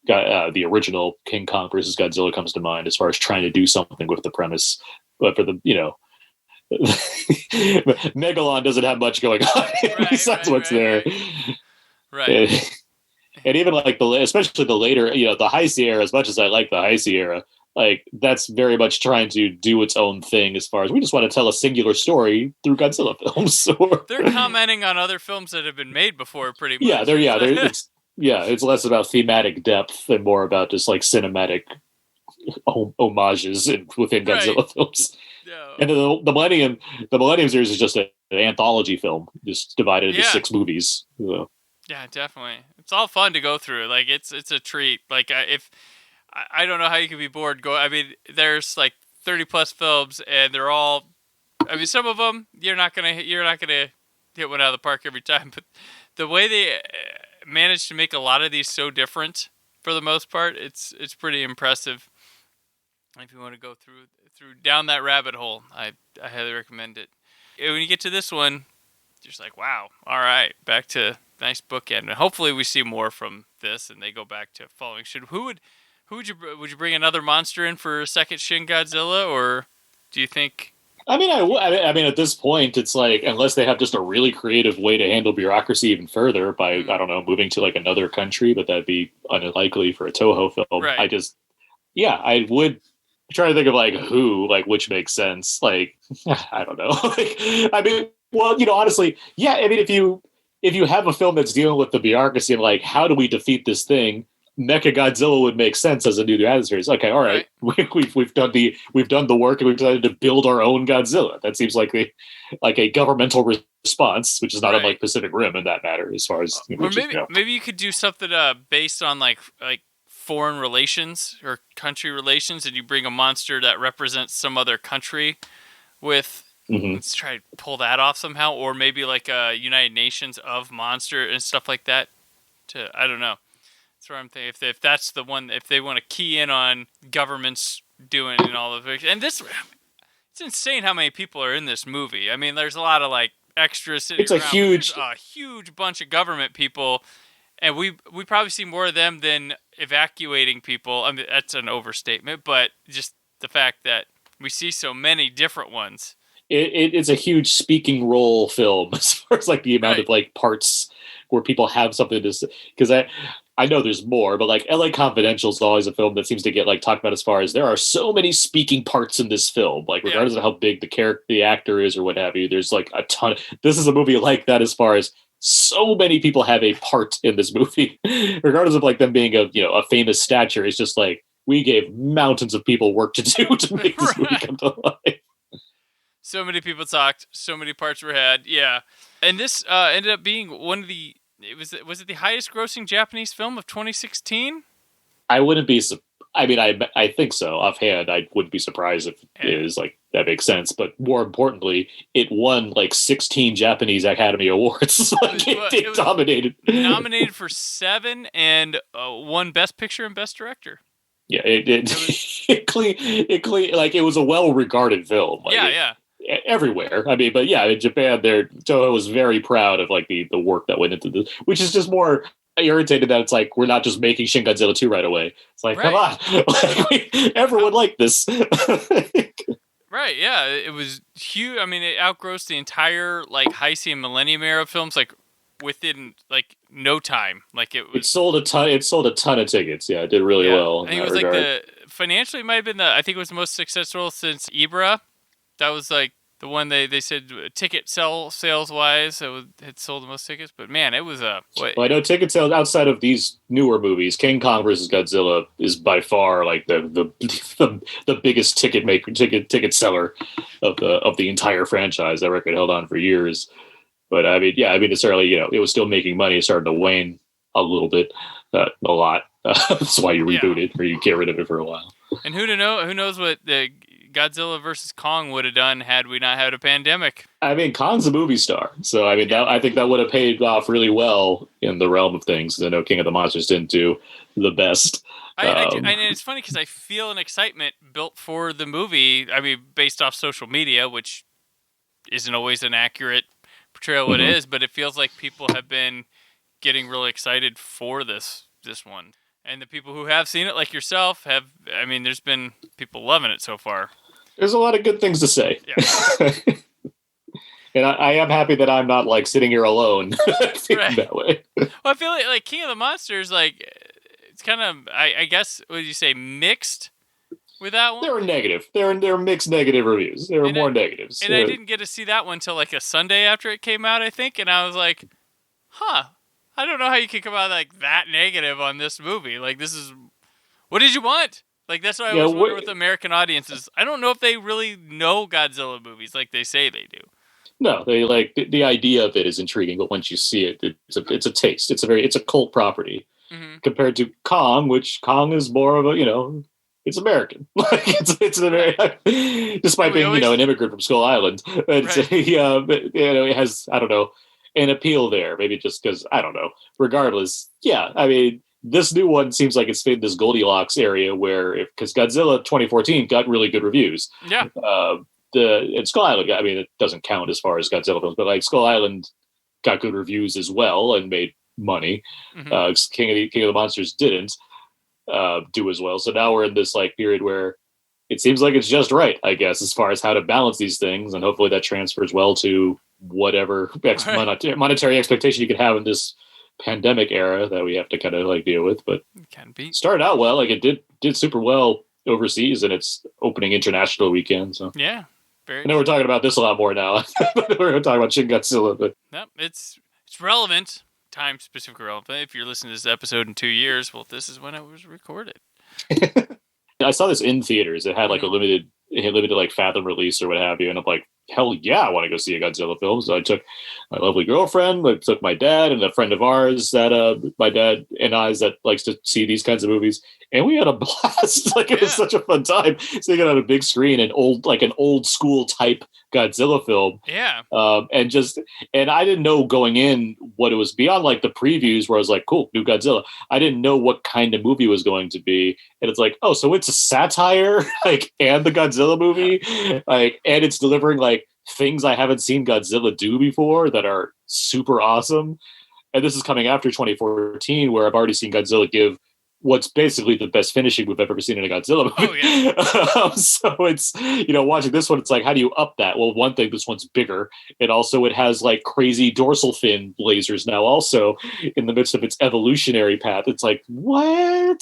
The original King Kong versus Godzilla comes to mind as far as trying to do something with the premise, but for the, Megalon doesn't have much going on besides what's there. Right. And even like especially the later, the Heisei era, as much as I like the Heisei era, like that's very much trying to do its own thing as far as we just want to tell a singular story through Godzilla films. They're commenting on other films that have been made before, pretty much. It's less about thematic depth and more about just like cinematic homages within Godzilla films. Yeah. And the Millennium series is just an anthology film, just divided into 6 movies. So. Yeah, definitely. It's all fun to go through. Like, it's a treat. Like, if I don't know how you can be bored. I mean, there's like 30 plus films, and they're all. I mean, some of them you're not gonna hit one out of the park every time. But the way they managed to make a lot of these so different, for the most part, it's pretty impressive. If you want to go through down that rabbit hole, I highly recommend it. And when you get to this one, you're just like, wow, all right, back to nice bookend. And hopefully we see more from this, and they go back to following Shin. Would you bring another monster in for a second Shin Godzilla, or do you think? I mean, I mean, at this point, it's like, unless they have just a really creative way to handle bureaucracy even further by, I don't know, moving to like another country, but that'd be unlikely for a Toho film. Right. I would try to think of like which makes sense. Like, I don't know. I mean, well, honestly, yeah. I mean, if you have a film that's dealing with the bureaucracy and like, how do we defeat this thing? Mecha Godzilla would make sense as a new adversary. Okay, all right. We've done the work, and we've decided to build our own Godzilla. That seems like a governmental response, which is not unlike Pacific Rim in that matter, as far as maybe you could do something based on like foreign relations or country relations, and you bring a monster that represents some other country with. Mm-hmm. Let's try to pull that off somehow, or maybe like a United Nations of monster and stuff like that. I don't know. That's what I'm thinking. If that's the one, if they want to key in on governments doing and all of it, and this, it's insane how many people are in this movie. I mean, there's a lot of like extras. It's a huge bunch of government people, and we probably see more of them than evacuating people. I mean, that's an overstatement, but just the fact that We see so many different ones. It's a huge speaking role film as far as like the amount of like parts where people have something to say. Because I know there's more, but like LA Confidential is always a film that seems to get like talked about as far as there are so many speaking parts in this film. Like regardless of how big the actor is or what have you, there's like a ton. This is a movie like that as far as so many people have a part in this movie, regardless of like them being a famous stature. It's just like we gave mountains of people work to do to make this movie come to life. So many people talked. So many parts were had. Yeah, and this ended up being one of the. Was it the highest grossing Japanese film of 2016? I wouldn't be. I mean, I think so. Offhand, I wouldn't be surprised if it is. Like that makes sense. But more importantly, it won like 16 Japanese Academy Awards. Like it dominated. Nominated for 7 and won Best Picture and Best Director. Yeah, it clean. Like it was a well-regarded film. Like, everywhere. I mean, but yeah, in Japan, Toho was very proud of like the work that went into this, which is just more irritated that it's like we're not just making Shin Godzilla 2 right away. It's like, come on, everyone liked this. Right? Yeah, it was huge. I mean, it outgrossed the entire like Heisei and Millennium era films like within like no time. Like it sold a ton. It sold a ton of tickets. Yeah, it did really well. I think it was like financially it might have been I think it was the most successful since Ibra. That was like the one they said ticket sales wise it had sold the most tickets. But man, it was Well, I know ticket sales outside of these newer movies, King Kong versus Godzilla is by far like the biggest ticket seller of the entire franchise. That record held on for years. But I mean, necessarily, it was still making money. It started to wane a little bit, a lot. That's why you reboot it or you get rid of it for a while. And who knows what the Godzilla versus Kong would have done had we not had a pandemic. I mean, Kong's a movie star, so I mean, I think that would have paid off really well in the realm of things. I know King of the Monsters didn't do the best. And it's funny because I feel an excitement built for the movie. I mean, based off social media, which isn't always an accurate portrayal of what it is, but it feels like people have been getting really excited for this one. And the people who have seen it, like yourself, there's been people loving it so far. There's a lot of good things to say. Yeah. And I am happy that I'm not like sitting here alone feeling that way. Well, I feel like King of the Monsters, like it's kind of, I guess, what did you say, mixed with that one? They were negative. They were mixed negative reviews. There were more negatives. And I didn't get to see that one until like a Sunday after it came out, I think. And I was like, I don't know how you can come out like that negative on this movie. Like, this is, what did you want? Like, that's what I always wonder with American audiences. I don't know if they really know Godzilla movies like they say they do. No, they like the idea of it is intriguing, but once you see it, it's a taste. It's a cult property compared to Kong, which Kong is more of a it's American. Like it's a very despite being an immigrant from Skull Island, it has an appeal there. Maybe just because I don't know. Regardless, yeah, I mean this new one seems like it's in this Goldilocks area where because Godzilla 2014 got really good reviews. Yeah. And Skull Island, I mean, it doesn't count as far as Godzilla films, but like Skull Island got good reviews as well and made money. King of the Monsters didn't do as well. So now we're in this like period where it seems like it's just right, I guess, as far as how to balance these things, and hopefully that transfers well to whatever monetary expectation you could have in this pandemic era that we have to kind of like deal with. But it can be started out well, like it did super well overseas in its opening international weekend. So yeah. I know we're talking about this a lot more now. We're going to talk about Shin Godzilla, but no, it's relevant, time specifically relevant. If you're listening to this episode in 2 years, well, this is when it was recorded. I saw this in theaters. It had like a limited like Fathom release or what have you, and I'm like, hell yeah, I want to go see a Godzilla film. So I took my lovely girlfriend, I took my dad, and a friend of ours that my dad and I that likes to see these kinds of movies, and we had a blast. Like it was such a fun time seeing it on a big screen, an old school type Godzilla film. Yeah. And I didn't know going in what it was beyond like the previews where I was like, cool, new Godzilla. I didn't know what kind of movie it was going to be. And it's like, oh, so it's a satire, like, and the Godzilla movie, like, and it's delivering like things I haven't seen Godzilla do before that are super awesome. And this is coming after 2014, where I've already seen Godzilla give what's basically the best finishing we've ever seen in a Godzilla movie. Oh, yeah. So it's, watching this one, it's like, how do you up that? Well, one thing, this one's bigger. And also it has like crazy dorsal fin lasers now also in the midst of its evolutionary path. It's like, what?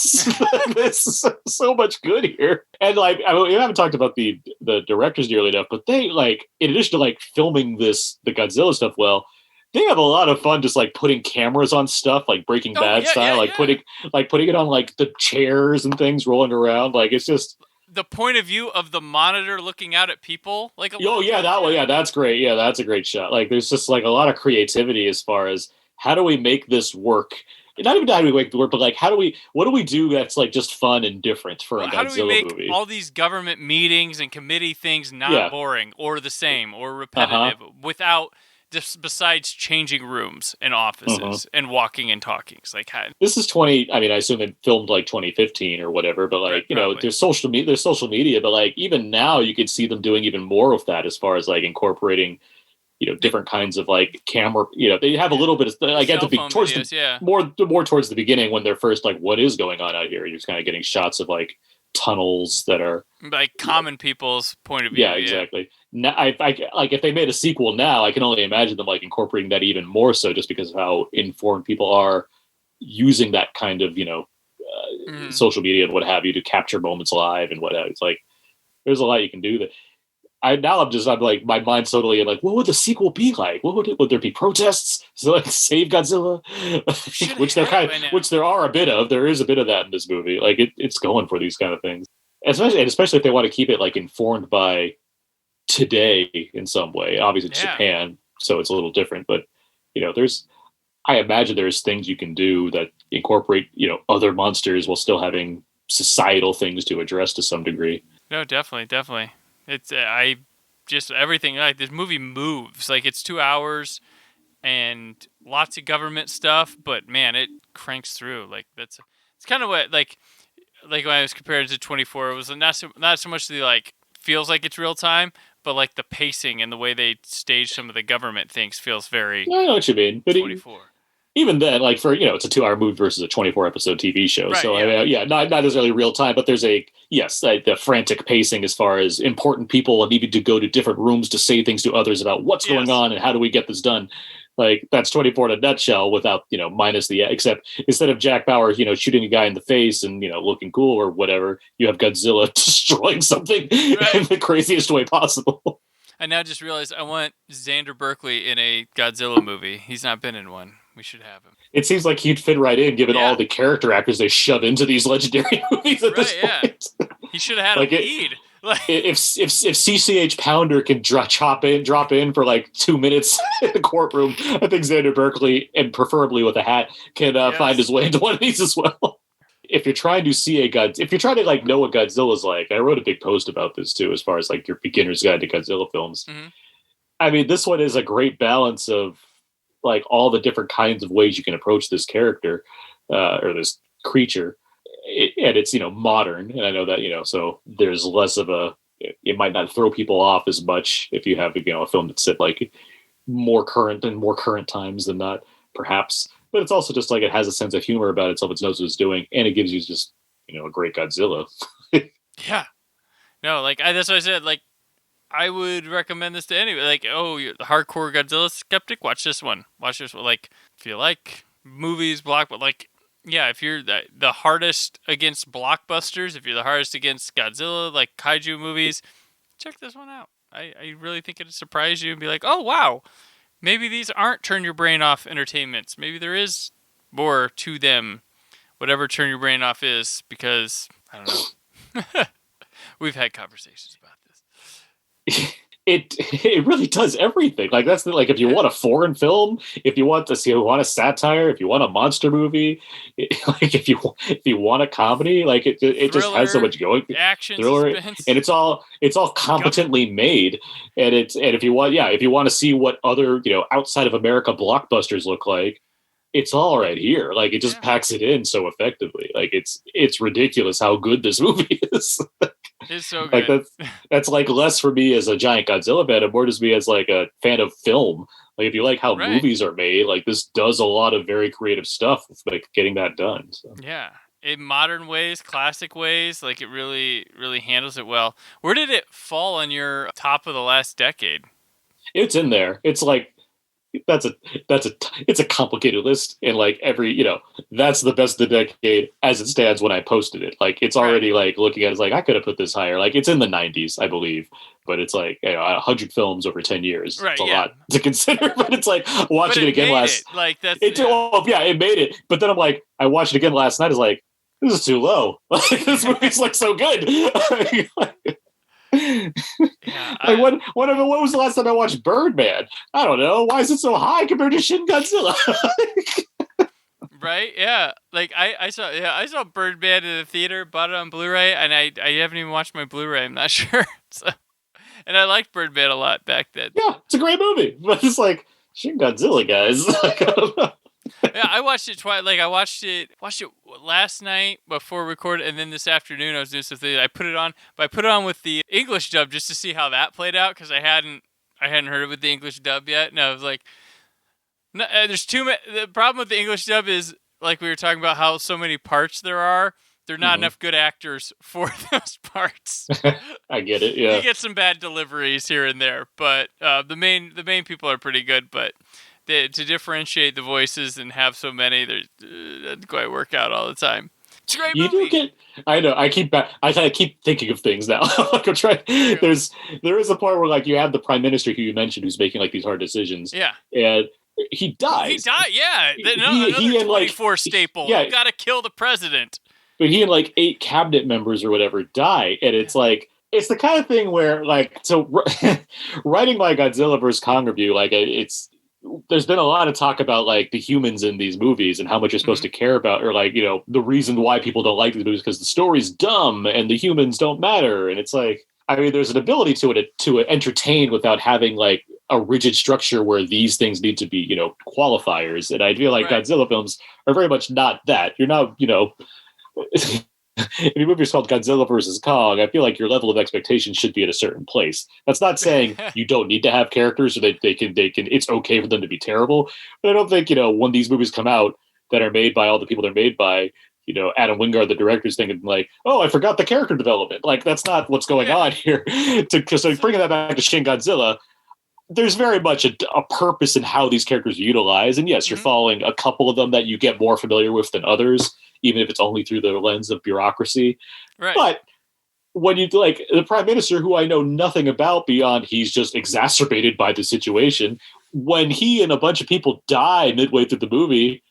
This is so much good here. And like, I mean, we haven't talked about the directors nearly enough, but they like, in addition to like filming the Godzilla stuff well, they have a lot of fun just like putting cameras on stuff like Breaking Bad style, putting it on like the chairs and things rolling around. Like it's just the point of view of the monitor looking out at people. Like that one, that's great. Yeah, that's a great shot. Like there's just like a lot of creativity as far as how do we make this work. Not even how do we make it work, but like what do we do that's like just fun and different for a Godzilla movie? How do we make all these government meetings and committee things not boring or the same or repetitive without just besides changing rooms and offices and walking and talking? It's like this is 20. I mean, I assume it filmed like 2015 or whatever, but like there's social media, but like even now you could see them doing even more of that as far as like incorporating different kinds of like camera. They have a little bit of like at the towards more towards the beginning when they're first like, what is going on out here? You're just kind of getting shots of like tunnels that are like common people's point of view. Yeah, exactly. Now, I like if they made a sequel now, I can only imagine them like incorporating that even more so, just because of how informed people are using that kind of social media and what have you to capture moments live and whatever. It's like there's a lot you can do. That I'm like my mind's totally in like, what would the sequel be like? Would there be protests? So like save Godzilla, which there are a bit of. There is a bit of that in this movie. Like it's going for these kind of things, especially if they want to keep it like informed by today in some way. Obviously it's Japan, so it's a little different, but I imagine there's things you can do that incorporate other monsters while still having societal things to address to some degree. No, definitely. It's everything, like this movie moves like it's 2 hours and lots of government stuff, but man, it cranks through. Like it's kind of what like when I was compared to 24, it was not so much the like feels like it's real time, but like the pacing and the way they stage some of the government things feels very. I know what you mean, but 24. Even then, like for it's a 2-hour movie versus a 24 episode TV show, right, so not necessarily real time, but there's the frantic pacing as far as important people needing to go to different rooms to say things to others about what's going on and how do we get this done. Like that's 24 in a nutshell, without minus the except instead of Jack Bauer shooting a guy in the face and looking cool or whatever, you have Godzilla destroying something in the craziest way possible. I now just realized I want Xander Berkeley in a Godzilla movie. He's not been in one. We should have him. It seems like he'd fit right in, given all the character actors they shove into these legendary movies at this point. He should have had a lead. If CCH Pounder can drop in for like 2 minutes in the courtroom, I think Xander Berkeley, and preferably with a hat, can find his way into one of these as well. If you're trying to see if you're trying to like know what Godzilla's like, I wrote a big post about this too, as far as like your beginner's guide to Godzilla films. Mm-hmm. I mean, this one is a great balance of like all the different kinds of ways you can approach this character or this creature, and it's modern, and I know that so there's less of it might not throw people off as much if you have a film that's set like more current times than not, perhaps. But it's also just like it has a sense of humor about itself. It knows what it's doing, and it gives you just a great Godzilla. Yeah, no, like that's what I said. Like I would recommend this to anybody. Like, you're the hardcore Godzilla skeptic, watch this one. Like, if you like movies, if you're the hardest against blockbusters, if you're the hardest against Godzilla, like kaiju movies, check this one out. I really think it'll surprise you and be like, oh wow, maybe these aren't turn your brain off entertainments. Maybe there is more to them, whatever turn your brain off is, because I don't know. We've had conversations about this. It really does everything. Like that's like if you want a foreign film, if you want a satire, if you want a monster movie, like if you want a comedy, like it thriller, just has so much going. Action, thriller, suspense. And it's all competently made. And if you want to see what other outside of America blockbusters look like, it's all right here. Like it just packs it in so effectively. Like it's ridiculous how good this movie is. It's so good. Like that's like less for me as a giant Godzilla fan, and more just me as like a fan of film. Like if you like how movies are made, like this does a lot of very creative stuff with like getting that done. So. Yeah, in modern ways, classic ways. Like, it really, really handles it well. Where did it fall on your top of the last decade? It's in there. It's like that's a it's a complicated list, and like every that's the best of the decade as it stands when I posted it. Like it's already like looking at it, it's like I could have put this higher. Like it's in the 90s, I believe, but it's like 100 films over 10 years. Right, It's a lot to consider, but it's like watching it again last. Like that's It made it. But then I'm like, I watched it again last night. It's like this is too low. Like this movie's like so good. What was the last time I watched Birdman? I don't know. Why is it so high compared to Shin Godzilla? Right? Yeah. Like I saw Birdman in the theater, bought it on Blu-ray, and I haven't even watched my Blu-ray. I'm not sure. So, and I liked Birdman a lot back then. Yeah, it's a great movie, but it's like Shin Godzilla, guys. Like, I don't know. Yeah, I watched it twice. Like I watched it last night before recording, and then this afternoon I was doing something. I put it on, but I put it on with the English dub just to see how that played out because I hadn't heard it with the English dub yet. And I was like, no, there's too many. The problem with the English dub is like we were talking about how so many parts there are. There are not enough good actors for those parts. I get it. Yeah, you get some bad deliveries here and there, but the main people are pretty good, but. To differentiate the voices and have so many, that doesn't quite work out all the time. It's a great movie. I know. I keep thinking of things now. Like I'm trying. There is a part where like you have the prime minister who you mentioned who's making like these hard decisions. Yeah. And he dies. He died. Yeah. Another 24 staple. Yeah. You got to kill the president. But he and like 8 cabinet members or whatever die, and it's like. It's the kind of thing where like writing my Godzilla vs. Kong review, like there's been a lot of talk about like the humans in these movies and how much you're supposed to care about, or like, the reason why people don't like these movies because the story's dumb and the humans don't matter. And it's like, I mean, there's an ability to entertain without having like a rigid structure where these things need to be, qualifiers. And I feel like Godzilla films are very much not that. You're not, if your movie is called Godzilla versus Kong, I feel like your level of expectation should be at a certain place. That's not saying you don't need to have characters so that they can, it's okay for them to be terrible. But I don't think, when these movies come out that are made by all the people they're made by, Adam Wingard, the director's thinking like, oh, I forgot the character development. Like, that's not what's going on here. So bringing that back to Shin Godzilla, there's very much a purpose in how these characters are utilized. And yes, you're following a couple of them that you get more familiar with than others, even if it's only through the lens of bureaucracy. Right. But when you like the prime minister, who I know nothing about beyond he's just exacerbated by the situation, when he and a bunch of people die midway through the movie,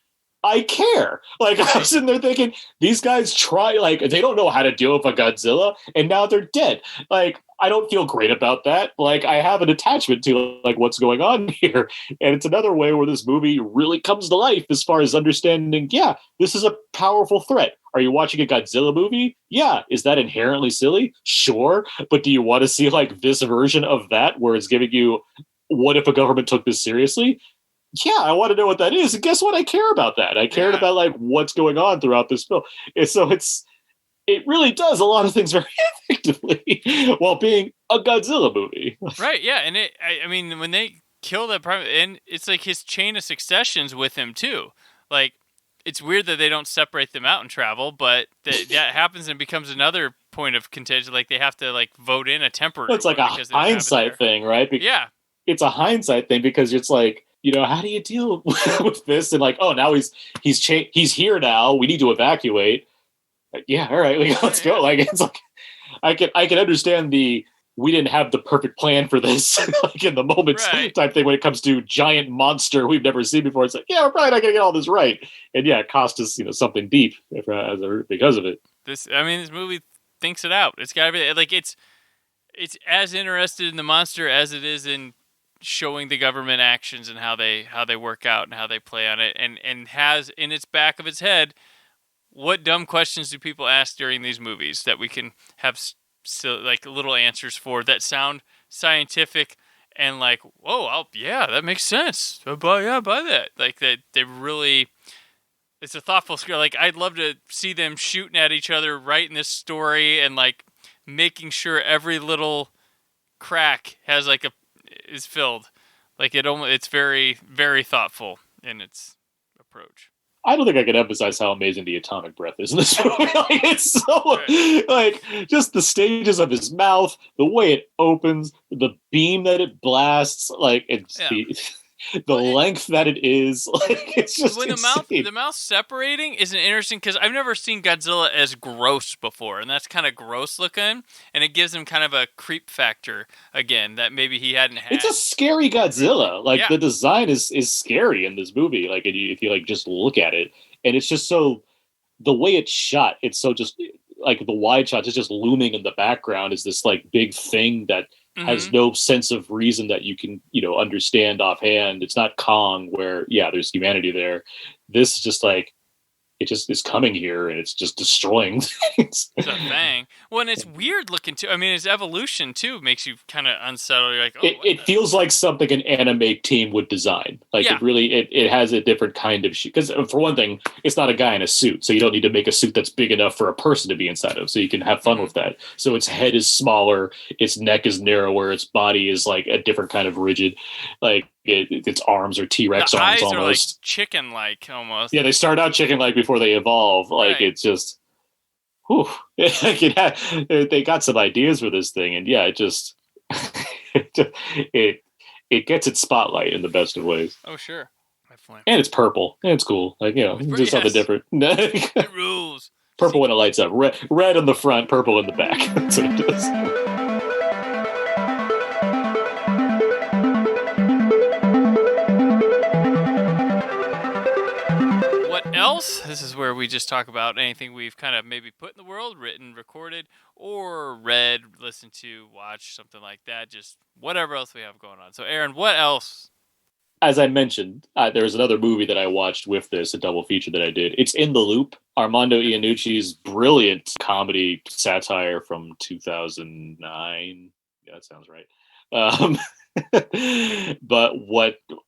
I care. Like I'm sitting there thinking, these guys they don't know how to deal with a Godzilla, and now they're dead. Like I don't feel great about that. Like I have an attachment to like what's going on here, and it's another way where this movie really comes to life as far as understanding. Yeah, this is a powerful threat. Are you watching a Godzilla movie? Yeah. Is that inherently silly? Sure. But do you want to see like this version of that where it's giving you, what if a government took this seriously? Yeah, I want to know what that is. And guess what? I care about that. I cared about like what's going on throughout this film. And so it really does a lot of things very effectively while being a Godzilla movie. Right. Yeah. And I mean, when they kill that prime, and it's like his chain of successions with him too. Like, it's weird that they don't separate them out and travel, but that happens and becomes another point of contention. Like they have to like vote in a temporary. Well, it's like a hindsight thing, right? Yeah. It's a hindsight thing because it's like, how do you deal with this? And like, oh, now he's here now. We need to evacuate. Like, yeah, all right, let's go. Like it's like I can understand we didn't have the perfect plan for this, like in the moment type thing when it comes to giant monster we've never seen before. It's like, yeah, we're probably not gonna get all this right, and yeah, it cost us something deep because of it. This movie thinks it out. It's gotta be like it's as interested in the monster as it is in showing the government actions and how they work out and how they play on it, and has in its back of its head, what dumb questions do people ask during these movies that we can have like little answers for that sound scientific and like, whoa, that makes sense. I buy that. Like that they really, it's a thoughtful script. Like I'd love to see them shooting at each other right in this story and like making sure every little crack has like is filled. Like it's very, very thoughtful in its approach. I don't think I can emphasize how amazing the atomic breath is in this movie. Like, it's so like just the stages of his mouth, the way it opens, the beam that it blasts, like it's the length that it is. Like it's just when the mouth separating isn't interesting because I've never seen Godzilla as gross before, and that's kind of gross looking, and it gives him kind of a creep factor again that maybe he hadn't had. It's a scary Godzilla. Like the design is scary in this movie. Like if you like just look at it, and it's just so the way it's shot. It's so just like the wide shots is just looming in the background is this like big thing that has no sense of reason that you can, understand offhand. It's not Kong where, there's humanity there. This is just like, it just is coming here and it's just destroying things. It's a thing. Well, and it's weird looking too. I mean, its evolution too makes you kind of unsettled. You're like, it feels like something an anime team would design. Like it has a different kind of shoot. Because for one thing, it's not a guy in a suit, so you don't need to make a suit that's big enough for a person to be inside of. So you can have fun with that. So its head is smaller, its neck is narrower, its body is like a different kind of rigid. Like its arms are T-Rex the arms eyes almost. Are like chicken-like almost. Yeah, they start out chicken-like before they evolve. Like it's just, whew. They got some ideas for this thing, and it just it gets its spotlight in the best of ways. Oh sure, definitely. And it's purple, and it's cool. Like just something different. It rules. Purple when it lights up, red in the front, purple in the back. That's what it does. Else, this is where we just talk about anything we've kind of maybe put in the world, written, recorded, or read, listened to, watched, something like that. Just whatever else we have going on. So, Aaron, what else? As I mentioned, there was another movie that I watched with this, a double feature that I did. It's In the Loop, Armando Iannucci's brilliant comedy satire from 2009. Yeah, that sounds right. But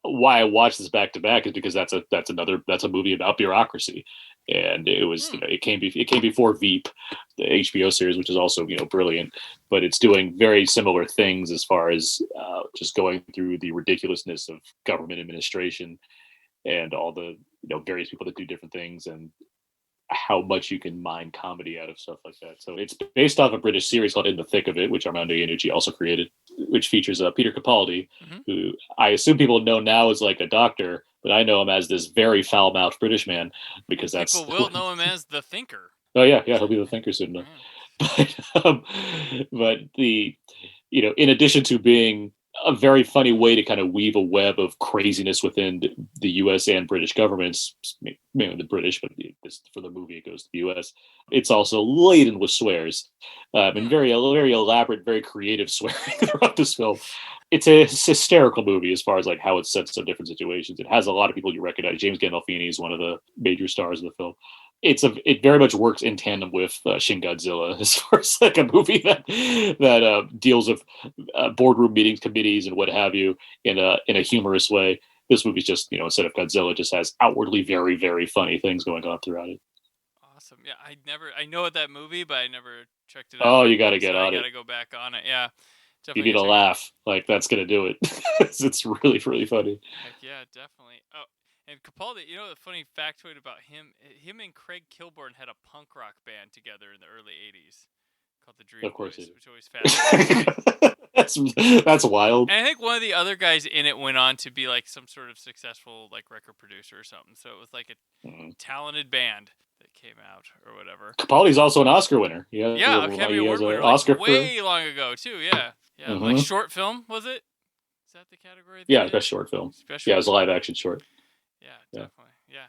why I watched this back to back is because that's a movie about bureaucracy, and it was it came before Veep, the HBO series, which is also brilliant, but it's doing very similar things as far as just going through the ridiculousness of government administration and all the various people that do different things and how much you can mine comedy out of stuff like that. So it's based off a British series called In the Thick of It, which Armando Iannucci also created, which features Peter Capaldi, who I assume people know now as like a doctor, but I know him as this very foul-mouthed British man because that's people will know him as the Thinker. Oh yeah, he'll be the Thinker soon enough. But the in addition to being a very funny way to kind of weave a web of craziness within the U.S. and British governments, mainly the British, but for the movie it goes to the U.S. It's also laden with swears and very elaborate, very creative swearing throughout this film. It's a hysterical movie as far as like how it sets up different situations. It has a lot of people you recognize. James Gandolfini is one of the major stars of the film. It very much works in tandem with Shin Godzilla as far as like a movie that deals with boardroom meetings, committees, and what have you in a humorous way. This movie's just instead of Godzilla, just has outwardly very, very funny things going on throughout it. Awesome. Yeah, I know that movie, but I never checked it out. Oh, you got to get on it. I got to go back on it. Yeah. You need a laugh. Like that's gonna do it. It's really, really funny. Heck yeah, definitely. Oh. And Capaldi, the funny factoid about him and Craig Kilborn had a punk rock band together in the early 80s called the Dream Boys, which always fascinating. That's wild. And I think one of the other guys in it went on to be like some sort of successful like record producer or something. So it was like a talented band that came out or whatever. Capaldi's also an Oscar winner. Yeah, Academy Award winner Oscar way long ago too. Yeah. Like short film, was it? Is that the category? Yeah, best short film. It was a live action short. Yeah, definitely. Yeah,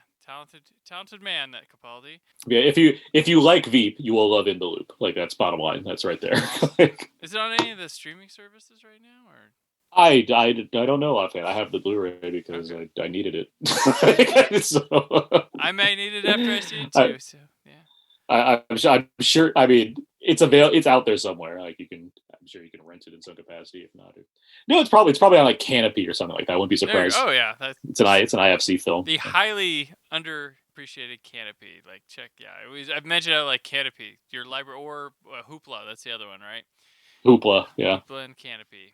talented man, that Capaldi. Yeah, if you like Veep, you will love In the Loop. Like that's bottom line. That's right there. Is it on any of the streaming services right now, or? I don't know offhand. I have the Blu-ray because I needed it. So, I may need it after I see it too. So yeah. I'm sure. I mean, it's out there somewhere. Like I'm sure you can rent it in some capacity. If not, no, it's probably on like Canopy or something like that. I wouldn't be surprised. Oh yeah, it's an IFC film. The highly underappreciated Canopy. Like check. Yeah, I've mentioned it like Canopy, your library, or Hoopla. That's the other one, right? Hoopla, yeah. Hoopla and Canopy.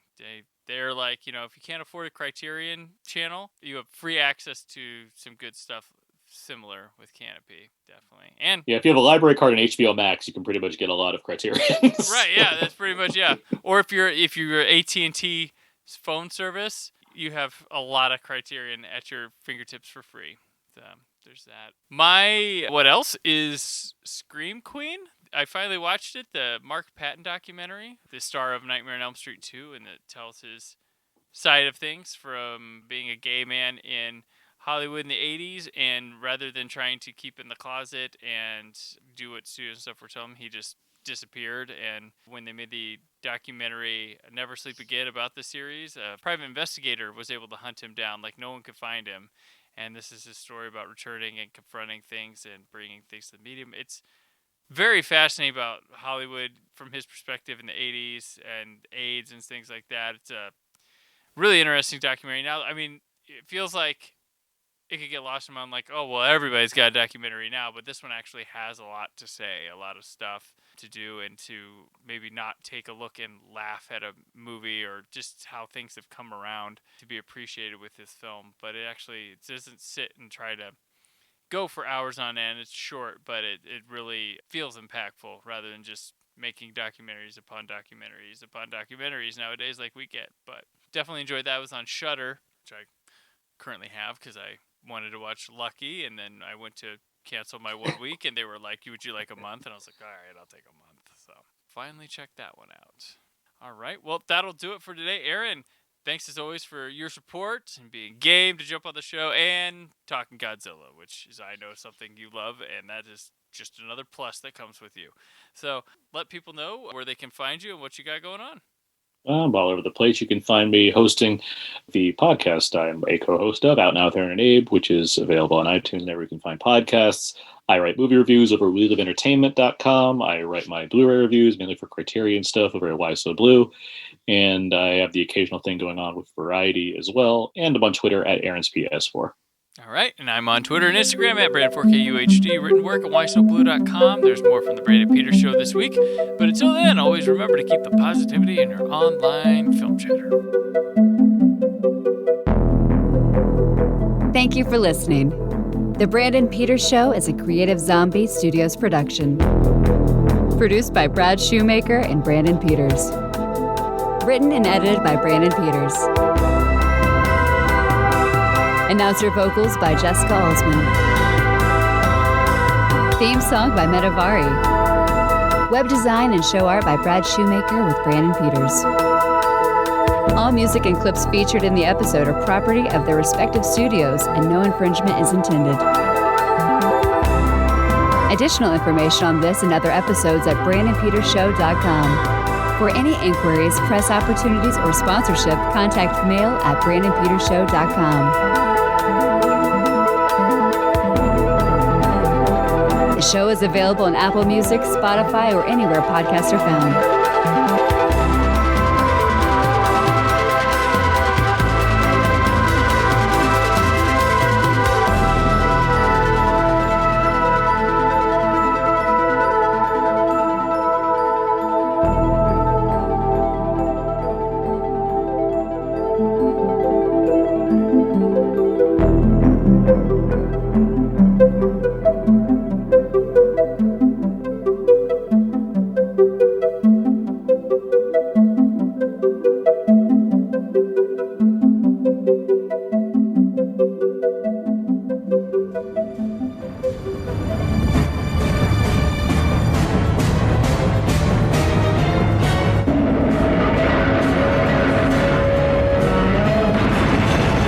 They're like if you can't afford a Criterion channel, you have free access to some good stuff similar with Canopy, definitely. And Yeah, if you have a library card and HBO Max, you can pretty much get a lot of Criterion. right, yeah, that's pretty much, yeah. Or if you're AT&T phone service, you have a lot of Criterion at your fingertips for free. So there's that. What else is Scream Queen? I finally watched it, the Mark Patton documentary, the star of Nightmare on Elm Street 2, and it tells his side of things from being a gay man in Hollywood in the 80s, and rather than trying to keep in the closet and do what studios and stuff were telling him, he just disappeared. And when they made the documentary Never Sleep Again about the series, a private investigator was able to hunt him down. Like, no one could find him. And this is his story about returning and confronting things and bringing things to the medium. It's very fascinating about Hollywood from his perspective in the 80s and AIDS and things like that. It's a really interesting documentary. Now, I mean, it feels like it could get lost in my mind, like, oh, well, everybody's got a documentary now, but this one actually has a lot to say, a lot of stuff to do, and to maybe not take a look and laugh at a movie or just how things have come around to be appreciated with this film. But it doesn't sit and try to go for hours on end. It's short, but it really feels impactful rather than just making documentaries upon documentaries nowadays like we get. But definitely enjoyed that. It was on Shudder, which I currently have because I wanted to watch Lucky, and then I went to cancel my 1 week, and they were like, would you like a month? And I was like, all right, I'll take a month. So finally checked that one out. All right, well, that'll do it for today. Aaron, thanks as always for your support and being game to jump on the show and talking Godzilla, which is, I know, something you love, and that is just another plus that comes with you. So let people know where they can find you and what you got going on. I'm all over the place. You can find me hosting the podcast I'm a co-host of, Out Now with Aaron Abe, which is available on iTunes, wherever you can find podcasts. I write movie reviews over at WeLiveEntertainment.com. I write my Blu-ray reviews, mainly for Criterion stuff, over at So Blu. And I have the occasional thing going on with Variety as well. And I'm on Twitter at AaronsPS4. All right, and I'm on Twitter and Instagram at Brandon4KUHD, written work at WhySoBlue.com. There's more from the Brandon Peters Show this week. But until then, always remember to keep the positivity in your online film chatter. Thank you for listening. The Brandon Peters Show is a Creative Zombie Studios production. Produced by Brad Shoemaker and Brandon Peters. Written and edited by Brandon Peters. Announcer vocals by Jessica Alsman. Theme song by Metavari. Web design and show art by Brad Shoemaker with Brandon Peters. All music and clips featured in the episode are property of their respective studios, and no infringement is intended. Additional information on this and other episodes at BrandonPetersShow.com. For any inquiries, press opportunities, or sponsorship, contact mail at BrandonPetersShow.com. The show is available on Apple Music, Spotify, or anywhere podcasts are found.